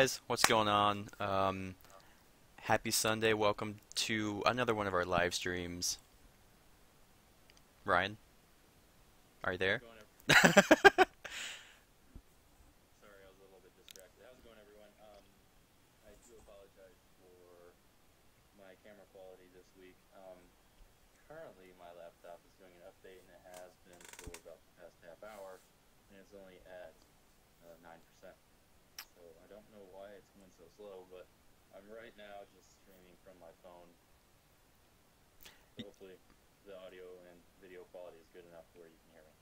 Guys, what's going on? Happy Sunday. Welcome to another one of our live streams. Ryan, are you How's it there? going? Sorry, I was a little bit distracted. How's it going, everyone? I do apologize for my camera quality this week. Currently, my laptop is doing an update, and it has been for about the past half hour, and it's only at 9%. So I don't know why it's going so slow, but I'm right now just streaming from my phone. So hopefully, the audio and video quality is good enough where you can hear me.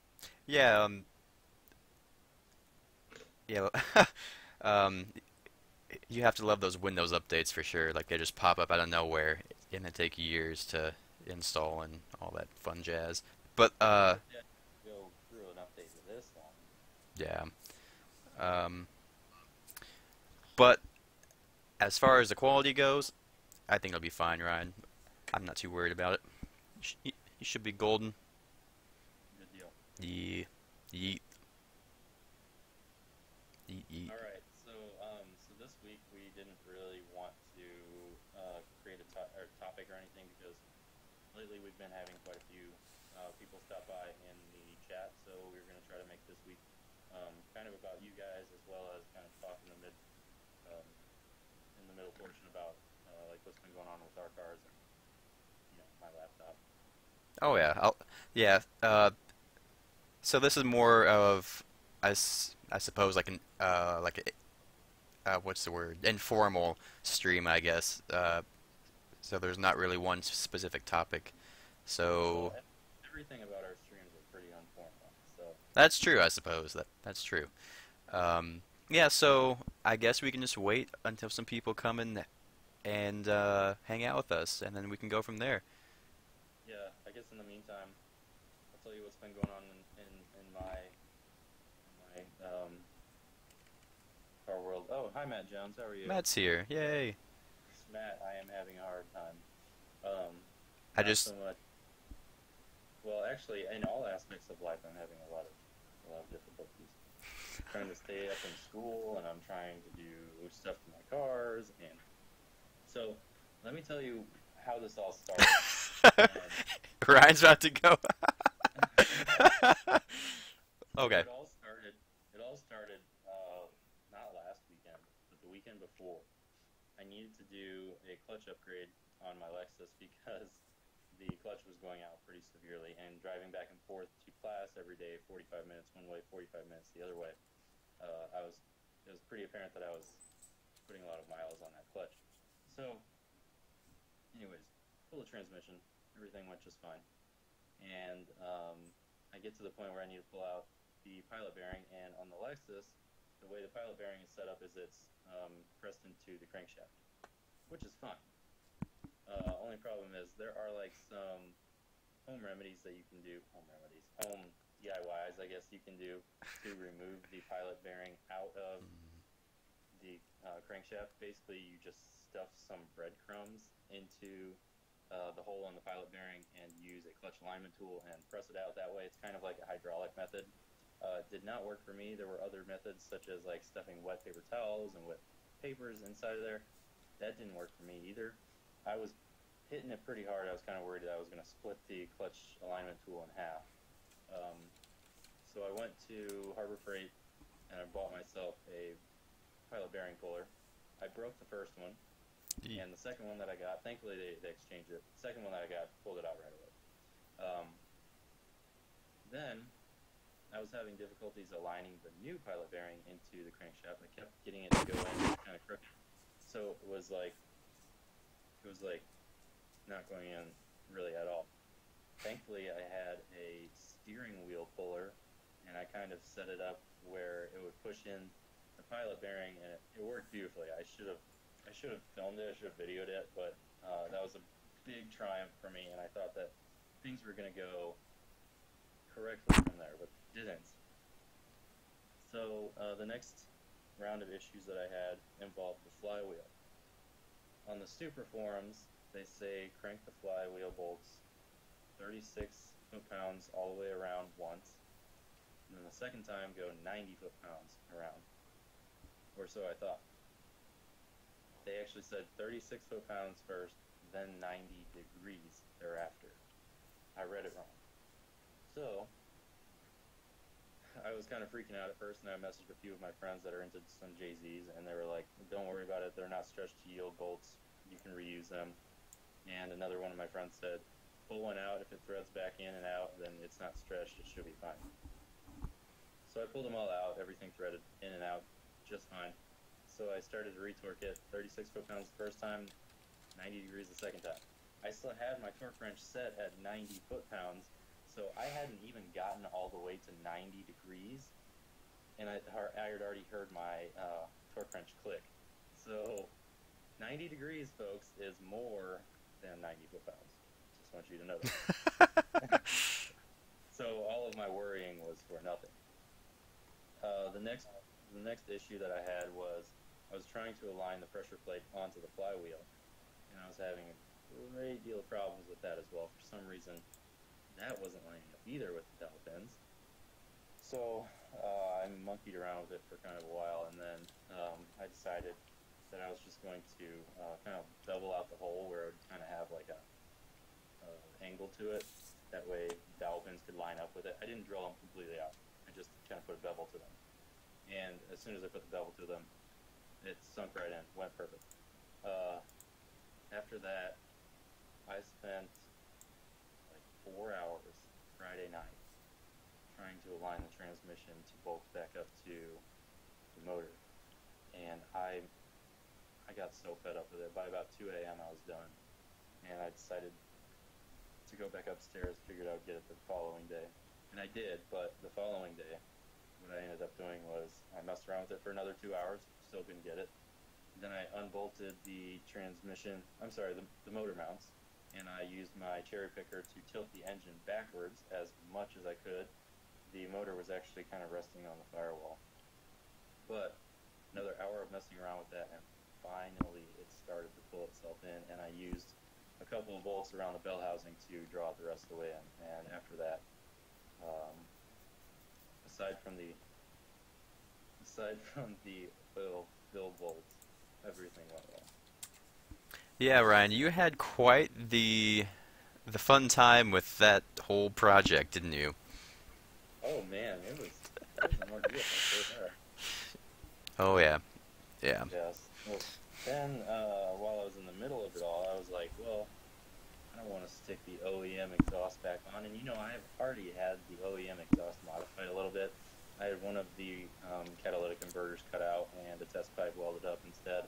Yeah, yeah. um, you have to love those Windows updates for sure. Like they just pop up out of nowhere, and they take years to install and all that fun jazz. But Yeah, it didn't go through an update for this long. yeah. Um, but as far as the quality goes, I think it'll be fine, Ryan. I'm not too worried about it. You should be golden. Good deal. Yeah. Yeet. Yeet. Yeet. All right, so this week we didn't really want to create a topic or anything because lately we've been having quite a few people stop by in the chat. So we're going to try to make this week kind of about you guys as well as kind of talk um, in the middle portion about like what's been going on with our cars and my laptop. Oh yeah. Yeah. So this is more of, I suppose, like what's the word? Informal stream, I guess. So there's not really one specific topic. Well, So everything about our streams are pretty informal. So that's true, I suppose. That's true. Yeah. So I guess we can just wait until some people come in and hang out with us, and then we can go from there. yeah, I guess in the meantime, I'll tell you what's been going on in my car world. Oh, hi Matt Jones, how are you? Matt's here. Yay. Matt, I am having a hard time. Um, I Not so just much. Well, actually, in all aspects of life, I'm having a lot of difficulties. Trying to stay up in school, and I'm trying to do stuff to my cars, and so let me tell you how this all started. And Ryan's about to go. so Okay. it all started not last weekend, but the weekend before. I needed to do a clutch upgrade on my Lexus because the clutch was going out pretty severely, and driving back and forth to class every day, 45 minutes one way, 45 minutes the other way, it was pretty apparent that I was putting a lot of miles on that clutch. So, anyways, pull the transmission, everything went just fine, and I get to the point where I need to pull out the pilot bearing, and on the Lexus, the way the pilot bearing is set up is it's pressed into the crankshaft, which is fine. Only problem is there are like some home remedies that you can do, home DIYs, I guess you can do to remove the pilot bearing out of the crankshaft. Basically, you just stuff some breadcrumbs into the hole on the pilot bearing and use a clutch alignment tool and press it out that way. It's kind of like a hydraulic method. Did not work for me. There were other methods such as like stuffing wet paper towels and wet papers inside of there. That didn't work for me either. I was hitting it pretty hard. I was kind of worried that I was going to split the clutch alignment tool in half. Um, so I went to Harbor Freight and I bought myself a pilot bearing puller. I broke the first one, Ye- and the second one that I got, thankfully they exchanged it. The second one that I got pulled it out right away. Then I was having difficulties aligning the new pilot bearing into the crankshaft. I kept getting it to go in kind of crooked. So it was like not going in really at all. Thankfully, I had a steering wheel puller, and I kind of set it up where it would push in the pilot bearing, and it worked beautifully. I should have filmed it. I should have videoed it, but that was a big triumph for me, and I thought that things were going to go correctly from there, but they didn't. So the next round of issues that I had involved the flywheel. On the super forums, they say crank the flywheel bolts 36 foot-pounds all the way around once, and then the second time go 90 foot-pounds around, or so I thought. They actually said 36 foot-pounds first, then 90 degrees thereafter. I read it wrong. So I was kind of freaking out at first, and I messaged a few of my friends that are into some JZs, and they were like, "Don't worry about it. They're not stretched to yield bolts. You can reuse them." And another one of my friends said, "Pull one out. If it threads back in and out, then it's not stretched. It should be fine." So I pulled them all out. Everything threaded in and out just fine. So I started to retorque it. 36 foot-pounds the first time, 90 degrees the second time. I still had my torque wrench set at 90 foot-pounds, so I hadn't even gotten all the way to 90 degrees, and I had already heard my torque wrench click. So 90 degrees, folks, is more than 90 foot-pounds. Just want you to know that. So all of my worrying was for nothing. The next issue that I had was I was trying to align the pressure plate onto the flywheel, and I was having a great deal of problems with that as well. For some reason, that wasn't lining up either with the dowel pins. So I monkeyed around with it for kind of a while, and then I decided that I was just going to kind of bevel out the hole where it would kind of have like a angle to it. That way dowel pins could line up with it. I didn't drill them completely out. I just kind of put a bevel to them. And as soon as I put the bevel to them, it sunk right in, went perfect. After that, I spent like 4 hours Friday night trying to align the transmission to bolt back up to the motor. And I got so fed up with it. By about 2 a.m. I was done. And I decided to go back upstairs, figured I would get it the following day. And I did, but the following day, what I ended up doing was I messed around with it for another 2 hours, still couldn't get it. Then I unbolted the the motor mounts, and I used my cherry picker to tilt the engine backwards as much as I could. The motor was actually kind of resting on the firewall. But another hour of messing around with that, and finally it started to pull itself in, and I used a couple of bolts around the bell housing to draw it the rest of the way in. And after that, aside from the oil fill bolts, everything went well. Yeah, Ryan, you had quite the fun time with that whole project, didn't you? Oh man, it was an ordeal for sure. Oh yeah, yeah. Yes. Well, then while I was in the middle of it all, I was like, well, I don't want to stick the OEM exhaust back on, and I've already had the OEM exhaust modified a little bit. I had one of the catalytic converters cut out and a test pipe welded up instead.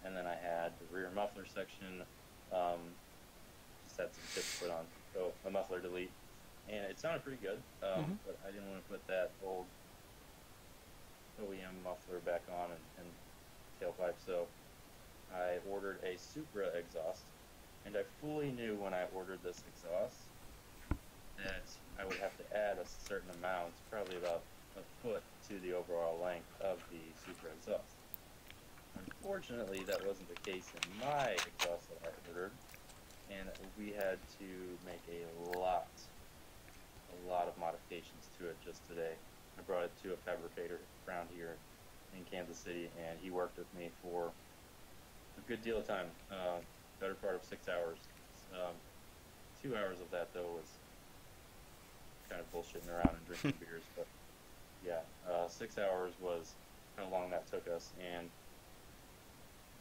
And then I had the rear muffler section, just had some tips put on, so a muffler delete. And it sounded pretty good, but I didn't want to put that old OEM muffler back on and tailpipe, so I ordered a Supra exhaust. And I fully knew when I ordered this exhaust that I would have to add a certain amount, probably about a foot, to the overall length of the Supra exhaust. Unfortunately, that wasn't the case in my exhaust that I ordered, and we had to make a lot of modifications to it just today. I brought it to a fabricator around here in Kansas City, and he worked with me for a good deal of time, better part of 6 hours. 2 hours of that, though, was kind of bullshitting around and drinking beers, but yeah, 6 hours was how long that took us, and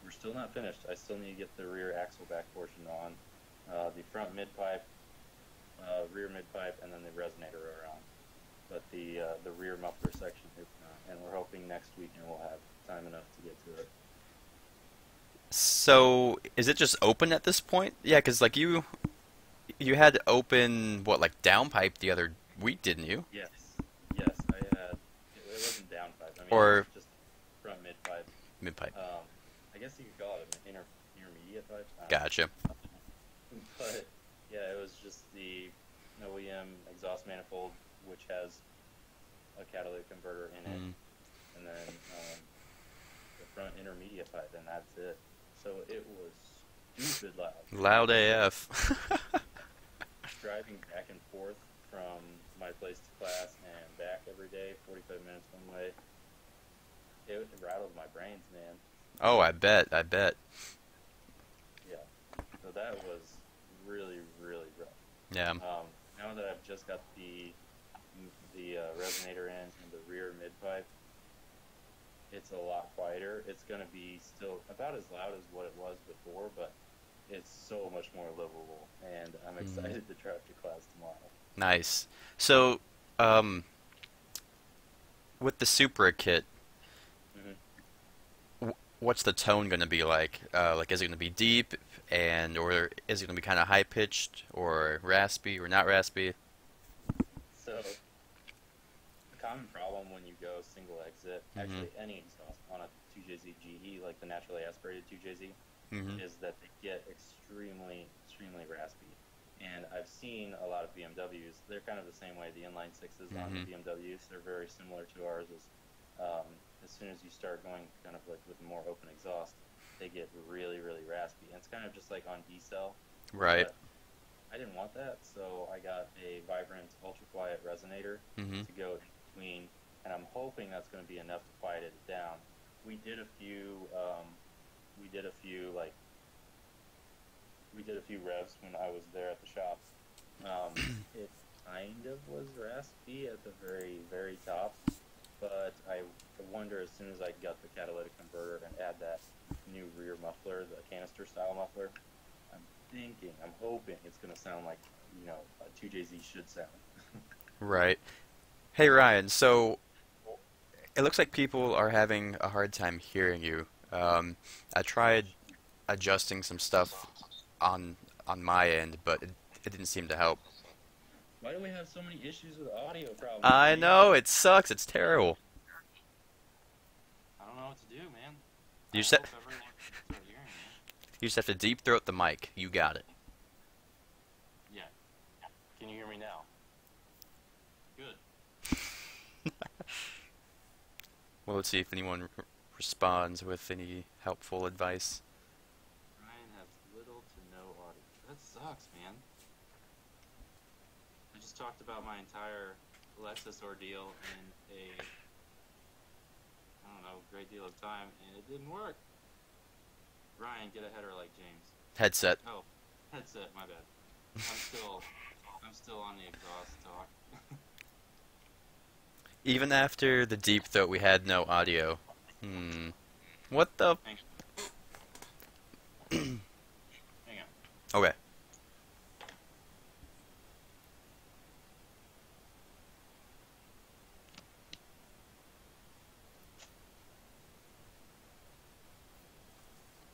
we're still not finished. I still need to get the rear axle back portion on, the front mid-pipe, rear mid-pipe, and then the resonator around. But the rear muffler section is not, and we're hoping next weekend we'll have time enough to get to it. So, is it just open at this point? Yeah, because like you had to open what, like downpipe the other week, didn't you? Yes, yes, I had. It wasn't downpipe. I mean, it Or was just front mid-pipe. mid-pipe? I guess you could call it an intermediate pipe. Gotcha. But yeah, it was just the OEM exhaust manifold, which has a catalytic converter in it, and then the front intermediate pipe, and that's it. So it was stupid loud. Loud AF. Driving back and forth from my place to class and back every day, 45 minutes one way, it rattled my brains, man. Oh, I bet. I bet. Yeah, so that was really, really rough. Yeah. Now that I've just got the resonator in and the rear mid pipe, it's a lot quieter. It's going to be still about as loud as what it was before, but it's so much more livable, and I'm Mm, excited to drive to class tomorrow. nice. So, um, with the Supra kit, Hmm. what's the tone going to be like? Like, is it going to be deep, and or is it going to be kind of high pitched, or raspy, or not raspy? So, a common problem when you go single exit, Mm-hmm. actually any exhaust on a 2JZ GE, like the naturally aspirated 2JZ, Mm-hmm. is that they get extremely, extremely raspy. And I've seen a lot of BMWs. They're kind of the same way. The inline sixes on the Mm-hmm. BMWs, they're very similar to ours. As soon as you start going kind of like with more open exhaust, they get really, really raspy. And it's kind of just like on D cell, Right. but I didn't want that, so I got a vibrant, ultra quiet resonator Mm-hmm. to go in between, and I'm hoping that's going to be enough to quiet it down. We did a few, we did a few like we did a few revs when I was there at the shop. It kind of was raspy at the very, very top, but I wonder as soon as I got the catalytic converter and add that new rear muffler, the canister style muffler, I'm hoping it's going to sound like, a 2JZ should sound. Right. Hey Ryan, so it looks like people are having a hard time hearing you. I tried adjusting some stuff on on my end, but it didn't seem to help. Why do we have so many issues with audio problems, I Steve? know, it sucks. It's terrible. I don't know what to do, man. You I just hope everyone can start hearing me. you just have to deep throat the mic. You got it. Yeah. Can you hear me now? Good. Well, let's see if anyone responds with any helpful advice. Ryan has little to no audio. That sucks, man. I just talked about my entire Lexus ordeal in a, I don't know, great deal of time, and it didn't work. Ryan, get a header like James. Headset. Oh, headset, my bad. I'm still, I'm still on the exhaust talk. Even after the deep throat, we had no audio. Hmm. What the? Hang, hang on. Okay.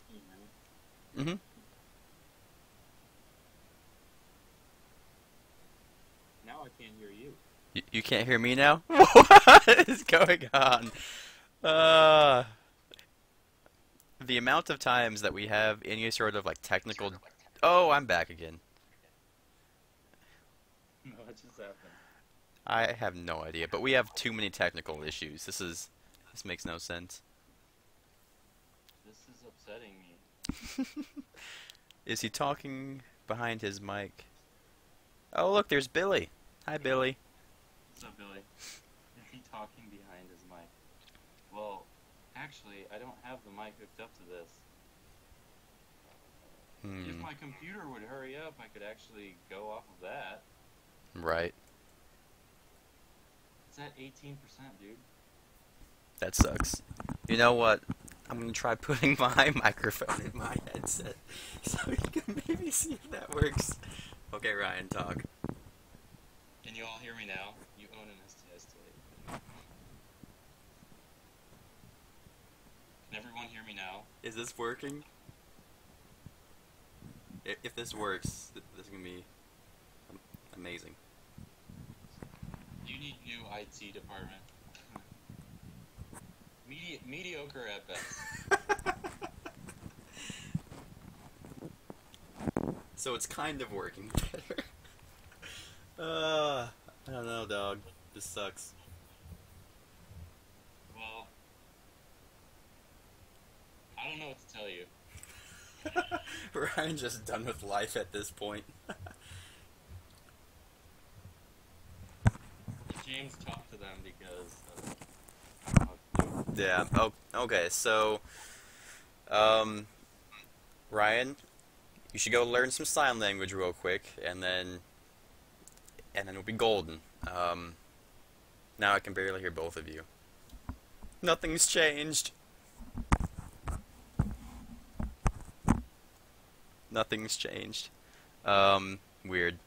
Can you hear me? Mm-hmm. Now I can't hear you. You can't hear me now? What is going on? Uh, the amount of times that we have any sort of like technical. Oh, I'm back again. What just happened? I have no idea, but we have too many technical issues. This makes no sense. This is upsetting me. Is he talking behind his mic? Oh, look, there's Billy. Hi, Billy. What's up, Billy? Is he talking behind his mic? Well, actually, I don't have the mic hooked up to this. If Hmm. my computer would hurry up, I could actually go off of that. Right. It's at 18%, dude. That sucks. You know what? I'm gonna try putting my microphone in my headset so we can maybe see if that works. Okay, Ryan, talk. Can you all hear me now? You own an STS today. Can everyone hear me now? Is this working? If this works, this is gonna be amazing. You need new IT department. Mediocre at best. So it's kind of working better. I don't know, dog. This sucks. Well, I don't know what to tell you. Ryan's just done with life at this point. James, talk to them because Yeah. Oh, okay. So Um, Ryan, you should go learn some sign language real quick, and then we'll be golden. Um, Now I can barely hear both of you. Nothing's changed. Nothing's changed. Weird.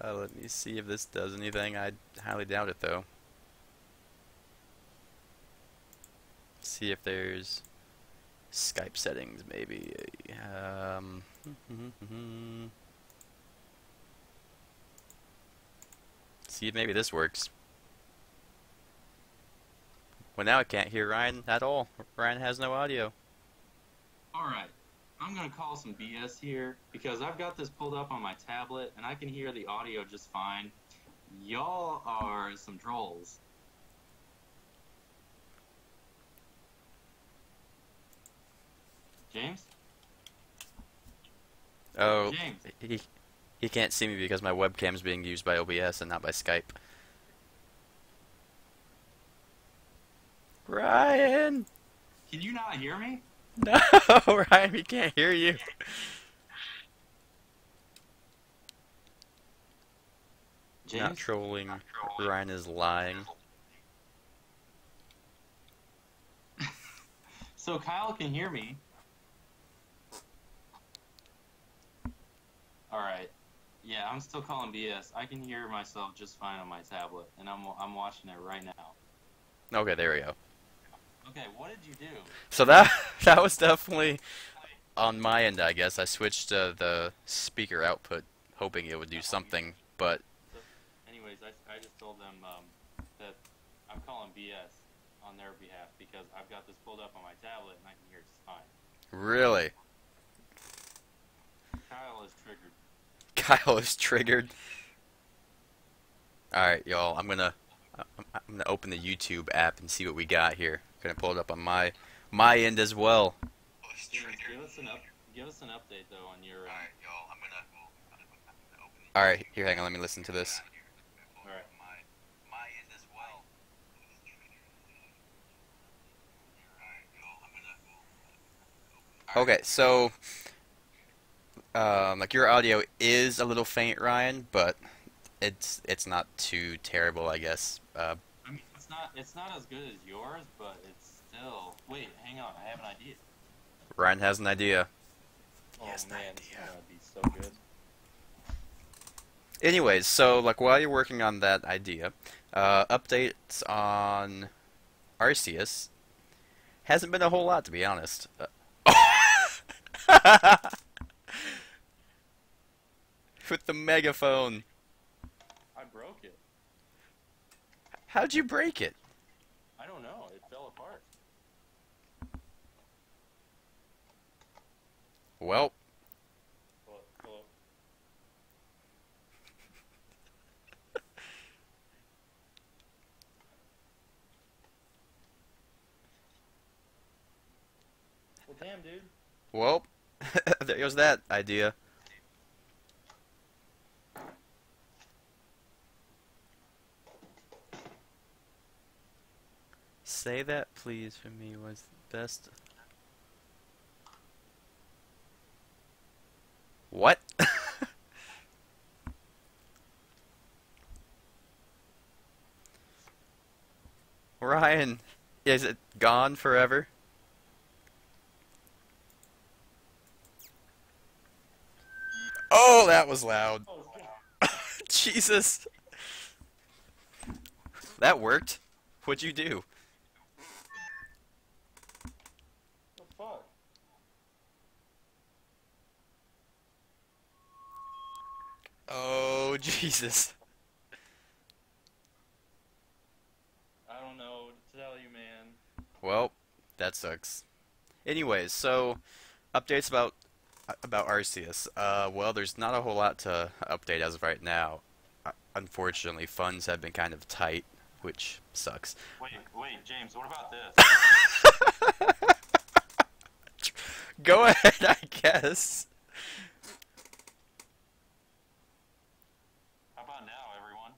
Let me see if this does anything. I highly doubt it, though. See if there's Skype settings, maybe. Um, See if maybe this works. Well, now I can't hear Ryan at all. Ryan has no audio. Alright, I'm gonna call some BS here because I've got this pulled up on my tablet and I can hear the audio just fine. Y'all are some trolls. James? Oh, James. he can't see me because my webcam's being used by OBS and not by Skype. Ryan! Can you not hear me? No, Ryan, we can't hear you. James? Not trolling. Ryan is lying. So Kyle can hear me. Alright. Yeah, I'm still calling BS. I can hear myself just fine on my tablet, and I'm watching it right now. Okay, there we go. Okay, what did you do? So that was definitely on my end, I guess. I switched the speaker output, hoping it would do something, but So, anyways, I just told them that I'm calling BS on their behalf because I've got this pulled up on my tablet and I can hear it just fine. really, Kyle is triggered. Kyle is triggered. All right, y'all. I'm gonna open the YouTube app and see what we got here. Gonna pull it up on my end as well. James, give us an update though on your. All right, here, hang on. Let me listen to this. All right. Okay, so like your audio is a little faint, Ryan, but it's not too terrible, I guess. I mean, it's not as good as yours, but it's still. Wait, hang on. I have an idea. Ryan has an idea. Oh Yes, an man, this is idea. gonna be so good. Anyways, so like while you're working on that idea, updates on Arceus hasn't been a whole lot, to be honest. With the megaphone. I broke it. How'd you break it? I don't know. It fell apart. Well, Hello. Well, damn, dude. well, there goes that idea. Say that, please, for me was the best. What? Ryan, is it gone forever? Oh, that was loud. Oh, Jesus. That worked. What'd you do? the fuck? Oh, Jesus. I don't know what to tell you, man. Well, that sucks. Anyways, so updates about Arceus. Well, there's not a whole lot to update as of right now. Unfortunately, funds have been kind of tight, which sucks. Wait, James. What about this? Go ahead, I guess. How about now, everyone?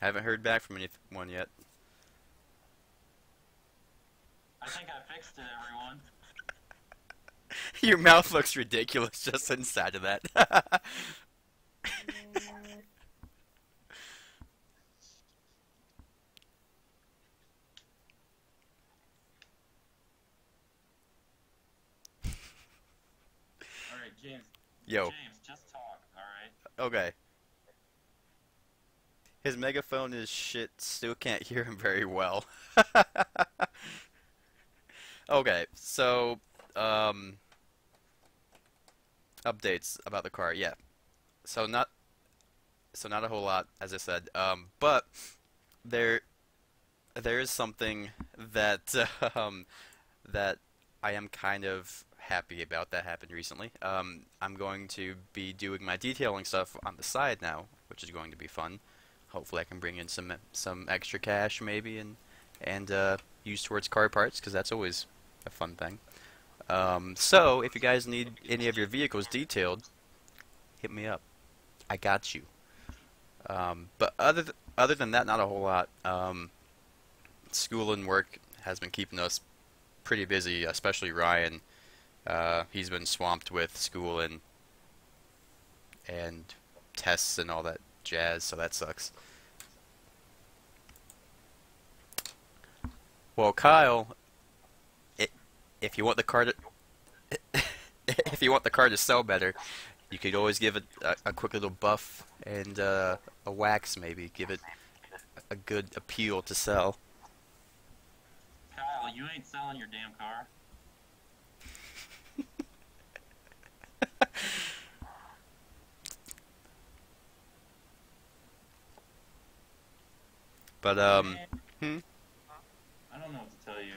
Haven't heard back from anyone yet. I think I fixed it, everyone. Your mouth looks ridiculous just inside of that. All right, James. Yo, James, just talk. All right. okay. His megaphone is shit, still can't hear him very well. Okay, so, um, updates about the car, yeah. So not a whole lot, as I said. But there there is something that that I am kind of happy about that happened recently. I'm going to be doing my detailing stuff on the side now, which is going to be fun. Hopefully, I can bring in some extra cash maybe and use towards car parts because that's always a fun thing. So if you guys need any of your vehicles detailed, hit me up. I got you. But other than that, not a whole lot. School and work has been keeping us pretty busy, especially Ryan. He's been swamped with school and tests and all that jazz, so that sucks. Well, Kyle, I if you want the car to if you want the car to sell better, you could always give it a quick little buff and a wax maybe. Give it a good appeal to sell. Kyle, you ain't selling your damn car. But Man, hmm? I don't know what to tell you.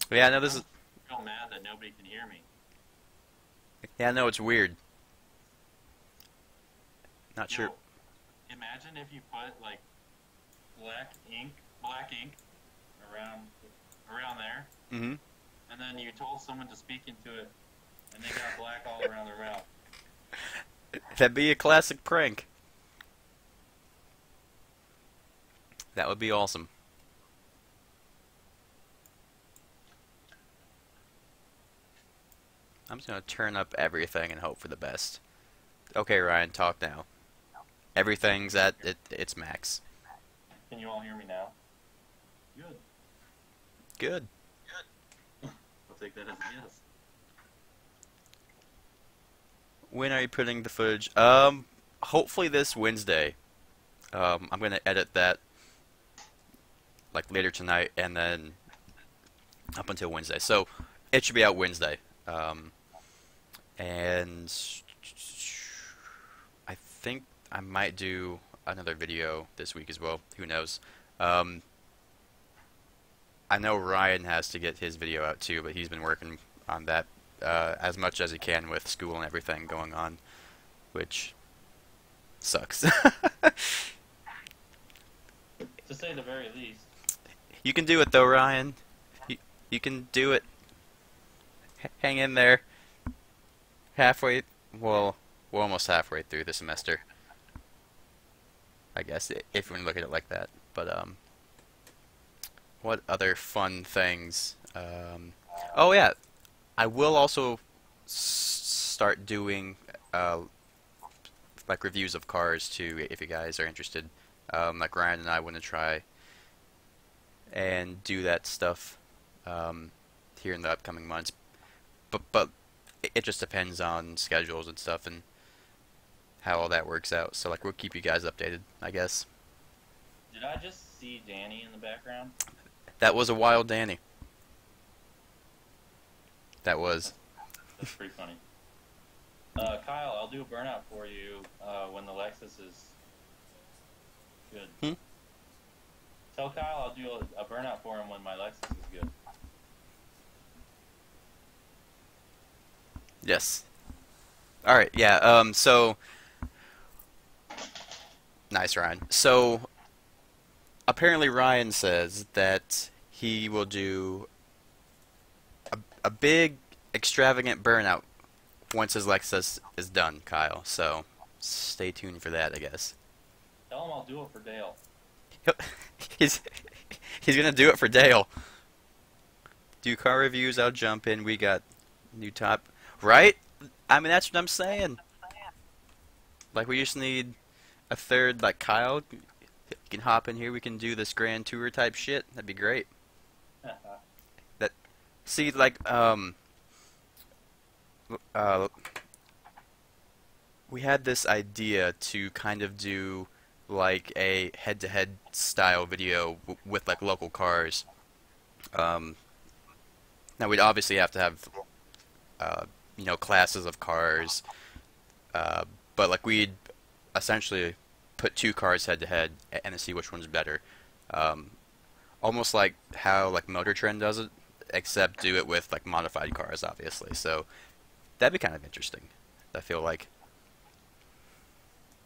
Yeah, I know this I'm is. real mad that nobody can hear me. Yeah, I know it's weird. Not Yo, sure. imagine if you put like black ink around there, Hmm. and then you told someone to speak into it, and they got black all around their mouth. That'd be a classic prank. That would be awesome. I'm just gonna turn up everything and hope for the best. Okay, Ryan, talk now. Everything's at its max. Can you all hear me now? Good. Good. I'll take that as a yes. When are you putting the footage? Hopefully this Wednesday. I'm gonna edit that like later tonight and then up until Wednesday. So it should be out Wednesday. And I think I might do another video this week as well. Who knows? Um, I know Ryan has to get his video out too, but he's been working on that as much as he can with school and everything going on, which sucks. To say the very least. You can do it though, Ryan. You, you can do it. Hang in there. Halfway, well, we're almost halfway through the semester, I guess, if you want to look at it like that. But, what other fun things? Oh yeah, I will also start doing, like reviews of cars too, if you guys are interested. Like Ryan and I want to try and do that stuff, here in the upcoming months. But it just depends on schedules and stuff and how all that works out. So like we'll keep you guys updated, I guess. Did I just see Danny in the background? That was a wild Danny. That was. That's pretty funny. Kyle, I'll do a burnout for you when the Lexus is good. Hmm? Tell Kyle I'll do a burnout for him when my Lexus is good. Yes. All right. Yeah. So nice, Ryan. So apparently Ryan says that he will do a big extravagant burnout once his Lexus is done, Kyle. So stay tuned for that, I guess. Tell him I'll do it for Dale. he's he's gonna do it for Dale. Do car reviews. I'll jump in. We got new top, right? I mean, that's what I'm saying. Like, we just need a third, like Kyle. You can hop in here. We can do this grand tour type shit. That'd be great. That see, like, uh, we had this idea to kind of do like a head-to-head style video with like local cars. Um, Now we'd obviously have to have classes of cars, uh, but like we'd essentially put two cars head to head and see which one's better. Um, Almost like how like Motor Trend does it, except do it with like modified cars, obviously. So that'd be kind of interesting. I feel like.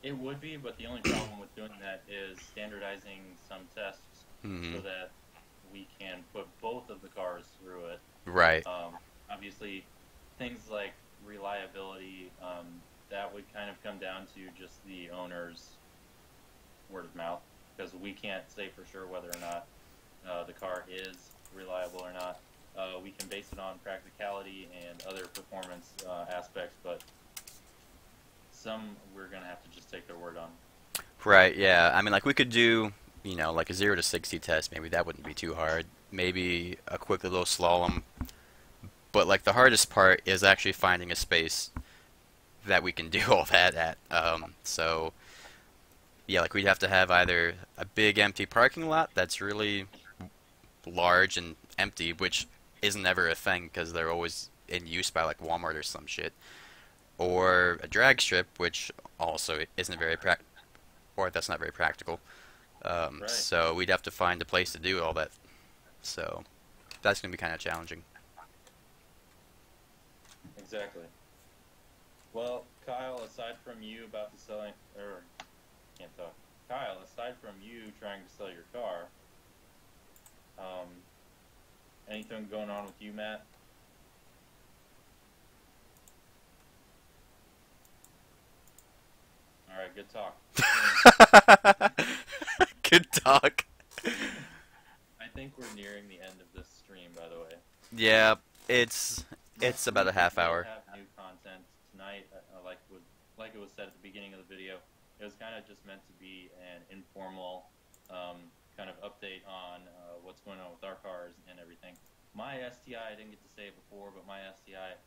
It would be, but the only problem with doing that is standardizing some tests Hmm. so that we can put both of the cars through it. Right. Obviously, things like reliability, that would kind of come down to just the owner's word of mouth, because we can't say for sure whether or not the car is reliable or not. We can base it on practicality and other performance aspects, but some we're going to have to just take their word on. Right. Yeah. I mean, like we could do, like a 0 to 60 test. Maybe that wouldn't be too hard. Maybe a quick little slalom. But like the hardest part is actually finding a space that we can do all that at. So yeah, like we'd have to have either a big empty parking lot that's really large and empty, which isn't ever a thing because they're always in use by like Walmart or some shit, or a drag strip, which also isn't very or that's not very practical. Right. So we'd have to find a place to do all that. So that's gonna be kind of challenging. Exactly. Well, Kyle, aside from you about to selling, or can't talk. Kyle, aside from you trying to sell your car, um, anything going on with you, Matt? All right, good talk. Good talk. I think we're nearing the end of this stream, by the way. Yeah, it's Next about a week we half will hour. have new content tonight. Like it was said at the beginning of the video, it was kind of just meant to be an informal kind of update on what's going on with our cars and everything. My STI, I didn't get to say it before, but my STI,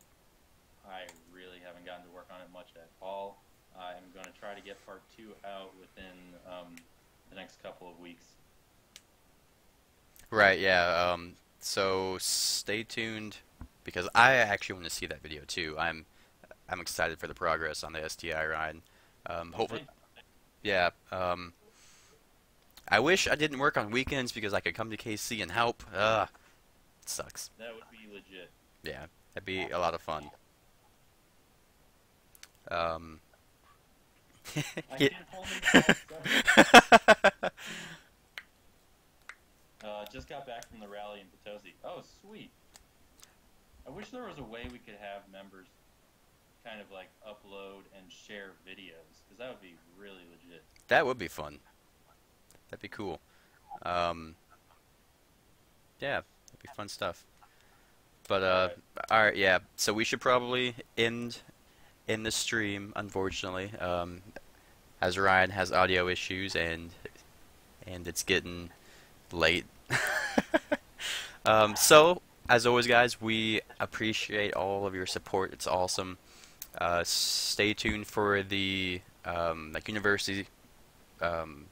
I really haven't gotten to work on it much at all. I'm going to try to get part 2 out within the next couple of weeks. Right, yeah. So stay tuned because I actually want to see that video too. I'm excited for the progress on the STI ride. Hopefully, Okay? yeah. I wish I didn't work on weekends because I could come to KC and help. It sucks. That would be legit. Yeah, that'd be a lot of fun. Um, I yeah. can't hold him. Just got back from the rally in Potosi. Oh, sweet. I wish there was a way we could have members kind of like upload and share videos, because that would be really legit. That would be fun. That'd be cool. Um, yeah, that'd be fun stuff. But Alright. all right, yeah. So we should probably end in the stream, unfortunately, as Ryan has audio issues and it's getting late. So as always, guys, we appreciate all of your support. It's awesome. Stay tuned for the like university, um,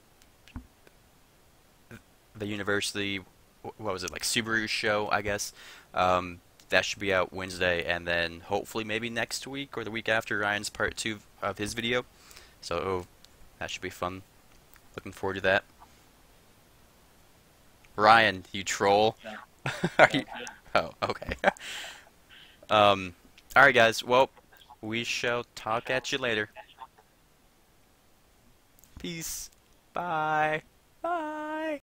the university. What was it like Subaru show? I guess. That should be out Wednesday, and then hopefully maybe next week or the week after Ryan's part 2 of his video. So that should be fun. Looking forward to that. Ryan, you troll. Sounds, Are you? sounds good. Oh, okay. Um, all right, guys. Well, we shall talk at you later. Peace. Bye. Bye.